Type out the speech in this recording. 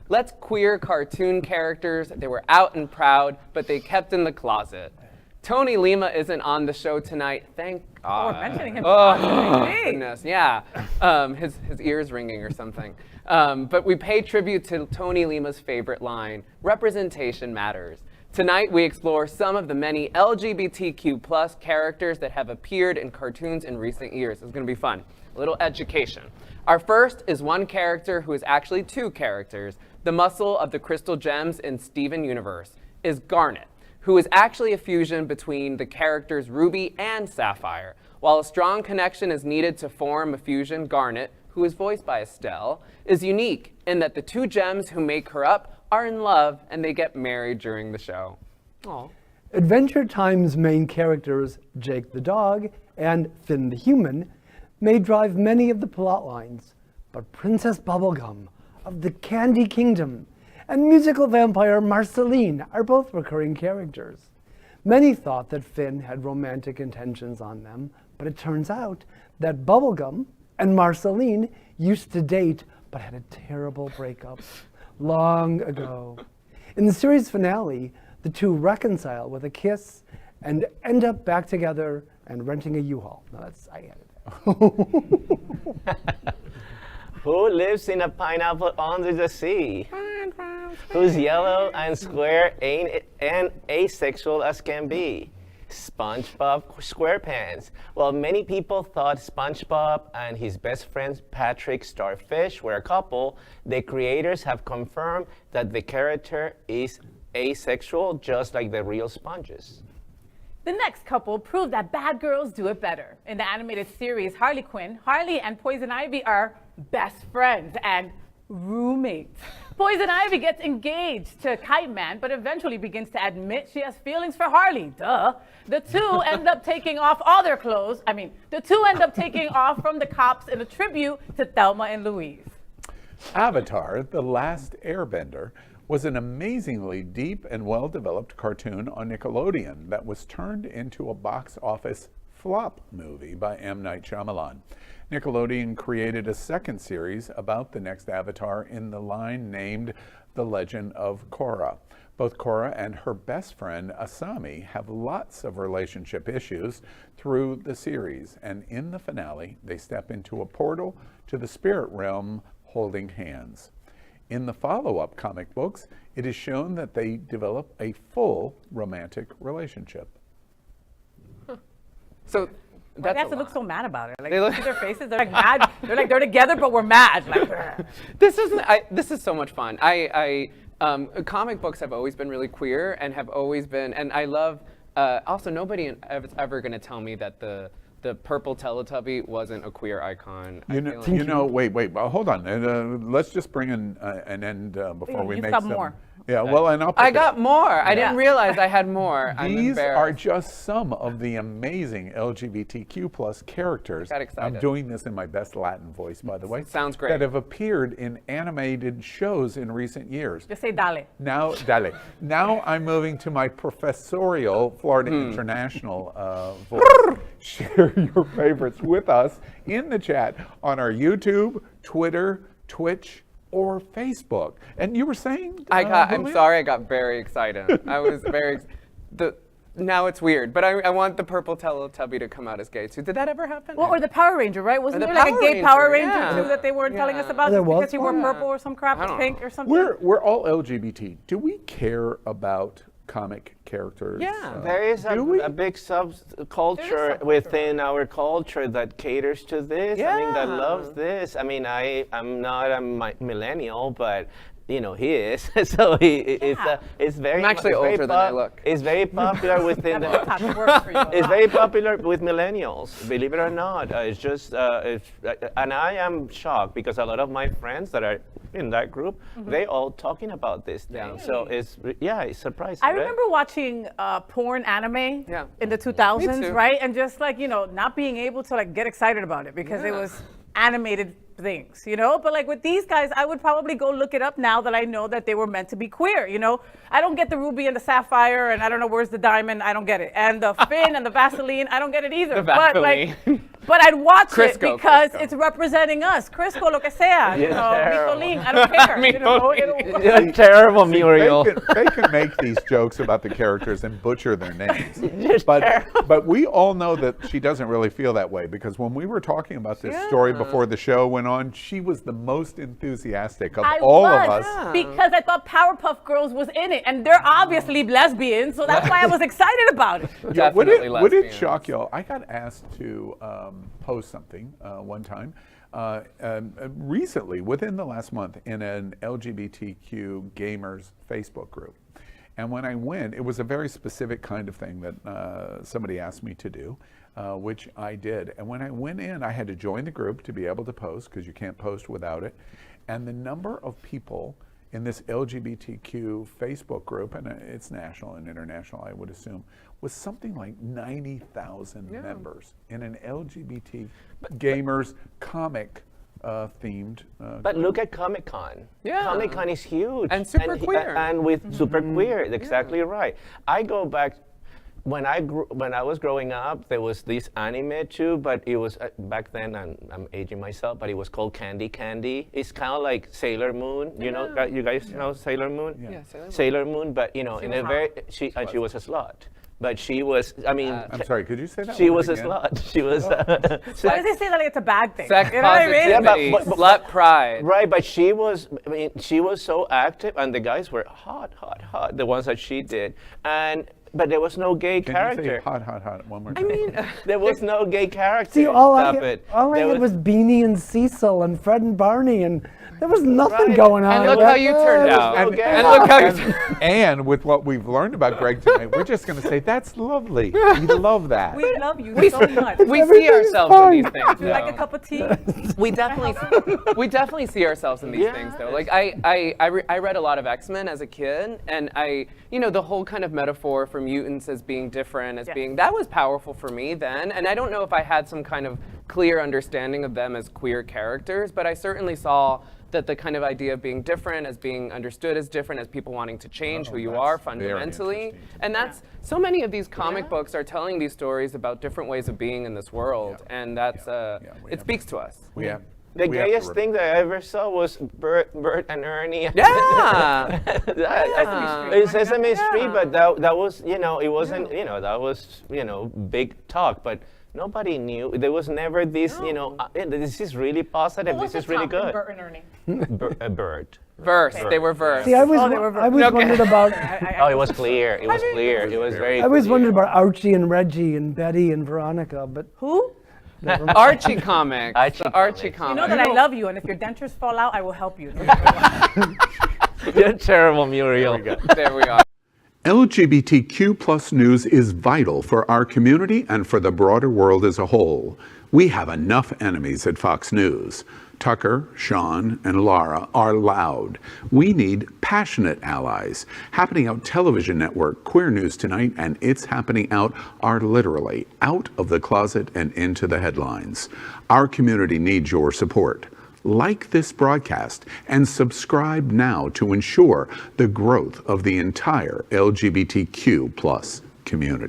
Let's queer cartoon characters. They were out and proud, but they kept in the closet. Tony Lima isn't on the show tonight. Thank God. Oh, we're mentioning him. Oh, goodness, yeah. His ear's ringing or something. But we pay tribute to Tony Lima's favorite line, representation matters. Tonight, we explore some of the many LGBTQ+ characters that have appeared in cartoons in recent years. It's going to be fun. A little education. Our first is one character who is actually two characters. The muscle of the crystal gems in Steven Universe is Garnet, who is actually a fusion between the characters Ruby and Sapphire. While a strong connection is needed to form a fusion, Garnet, who is voiced by Estelle, is unique in that the two gems who make her up are in love and they get married during the show. Aww. Adventure Time's main characters, Jake the dog and Finn the human, may drive many of the plot lines, but Princess Bubblegum of the Candy Kingdom and musical vampire Marceline are both recurring characters. Many thought that Finn had romantic intentions on them, but it turns out that Bubblegum and Marceline used to date but had a terrible breakup long ago. In the series finale, the two reconcile with a kiss and end up back together and renting a U-Haul. No, that's, I get it. Who lives in a pineapple under the sea? Who's yellow and square and asexual as can be? Spongebob Squarepants. Well, many people thought Spongebob and his best friend Patrick Starfish were a couple. The creators have confirmed that the character is asexual, just like the real sponges. The next couple proved that bad girls do it better. In the animated series Harley Quinn, Harley and Poison Ivy are best friends and roommates. Poison Ivy gets engaged to Kite Man, but eventually begins to admit she has feelings for Harley. Duh. The two end up taking off all their clothes. The two end up taking off from the cops in a tribute to Thelma and Louise. Avatar: The Last Airbender was an amazingly deep and well-developed cartoon on Nickelodeon that was turned into a box office flop movie by M. Night Shyamalan. Nickelodeon created a second series about the next Avatar in the line named The Legend of Korra. Both Korra and her best friend Asami have lots of relationship issues through the series, and in the finale, they step into a portal to the spirit realm holding hands. In the follow-up comic books, it is shown that they develop a full romantic relationship. So Why do they have to look so mad about it? Like, they look at their faces, they're like mad. They're like, they're together, but we're mad. Like, this is so much fun. Comic books have always been really queer and have always been, and I love, also nobody is ever going to tell me that the purple Teletubby wasn't a queer icon. Wait, hold on. Let's just bring in an end before we make some. More. Yeah, well, and I got more. I didn't realize I had more. These are just some of the amazing LGBTQ+ characters. Got excited. I'm doing this in my best Latin voice, by the way. Sounds great. That have appeared in animated shows in recent years. Just say dale. Now I'm moving to my professorial Florida International voice. Share your favorites with us in the chat on our YouTube, Twitter, Twitch, or Facebook. And you were saying? I'm sorry, I got very excited. I was very, now it's weird, but I want the purple Teletubby to come out as gay too. Did that ever happen? Well, or the Power Ranger, right? Wasn't there like a gay Power Ranger too that they weren't telling us about because he wore purple or some crap, pink or something? We're all LGBT. Do we care about comic characters? Yeah. There is a big subculture within our culture that caters to this. Yeah. I mean, that loves this. I mean, I'm not a millennial, but he is. So it's very. I'm actually older than I look. It's very popular within. It's very popular with millennials. Believe it or not, it's just. And I am shocked because a lot of my friends that are in that group, they all talking about this now. So it's surprising. I remember watching porn anime in the 2000s, right? And just like not being able to like get excited about it because it was animated things, but like with these guys, I would probably go look it up now that I know that they were meant to be queer. I don't get the Ruby and the Sapphire, and I don't know where's the diamond. I don't get it. And the Finn and the Vaseline, I don't get it either. The Vaseline. But like But I'd watch it Crisco, because Crisco. it's representing us. Crisco, lo que sea. You You're know, terrible. Michelin, I don't care. You know, it'll- You're terrible, Muriel. They can make these jokes about the characters and butcher their names. But we all know that she doesn't really feel that way, because when we were talking about this story before the show went on, she was the most enthusiastic of I all was, of us. because I thought Powerpuff Girls was in it, and they're obviously lesbians, so that's why I was excited about it. Yeah, would Definitely it lesbians. shock y'all? I got asked to post something one time recently, within the last month, in an LGBTQ gamers Facebook group. And when I went, it was a very specific kind of thing that somebody asked me to do, which I did. And when I went in, I had to join the group to be able to post, because you can't post without it. And the number of people in this LGBTQ Facebook group, and it's national and international, I would assume, was something like 90,000 members in an LGBT gamers comic themed. But look at Comic-Con. Yeah. Comic-Con is huge. And super queer. And with super queer, exactly right. I go back, when I was growing up, there was this anime too, but it was, back then, and I'm aging myself, but it was called Candy Candy. It's kind of like Sailor Moon. You know, you guys know Sailor Moon? Yeah, Sailor Moon. Sailor Moon, but you know, in a very, she was a slut. But she was, I mean, I'm sorry, could you say that? she word was a again? slut. She was. Why does he say that like it's a bad thing? Sex You know what I mean? positivity, Yeah, but- slut pride. Right, but she was, I mean, she was so active, and the guys were hot, the ones that she did. But there was no gay Can character. you say hot one more time? I mean, There was no gay character. See, all I Stop had it. was, was Beanie and Cecil and Fred and Barney, and there was nothing Right. going on. and look how you turned was out. no And, gay. look how you And with what we've learned about Greg tonight, we're just going to say that's lovely. We love that. We love you so much. we see Everything's ourselves in these fine. things. You like a though. cup of tea? We definitely see ourselves in these things though. Like I read a lot of X-Men as a kid, and the whole kind of metaphor for mutants as being different, as being, that was powerful for me then. And I don't know if I had some kind of clear understanding of them as queer characters, but I certainly saw that the kind of idea of being different, as being understood as different, as people wanting to change who you that's are very fundamentally. interesting. And that's, so many of these comic books are telling these stories about different ways of being in this world, and that's, we it have speaks to us. We have, The we have to gayest thing that I ever saw was Bert and Ernie. Yeah! It's Sesame Street, but that was, it wasn't, that was, big talk, but nobody knew. There was never this, this is really positive, What was this is the really top in good. Bert and Ernie? Bert. Verse, they were verse. See, I was, Oh, they were I was Okay. wondered about. Oh, it was clear. It was clear. It was very I was clear. wondered about Archie and Reggie and Betty and Veronica, but Who? Archie comics. Archie the Archie comics. comics. You know that I love you, and if your dentures fall out, I will help you. You're terrible, Muriel. There we are. LGBTQ plus news is vital for our community and for the broader world as a whole. We have enough enemies at Fox News. Tucker, Sean, and Lara are loud. We need passionate allies. Happening Out Television Network, Queer News Tonight, and It's Happening Out are literally out of the closet and into the headlines. Our community needs your support. Like this broadcast and subscribe now to ensure the growth of the entire LGBTQ plus community.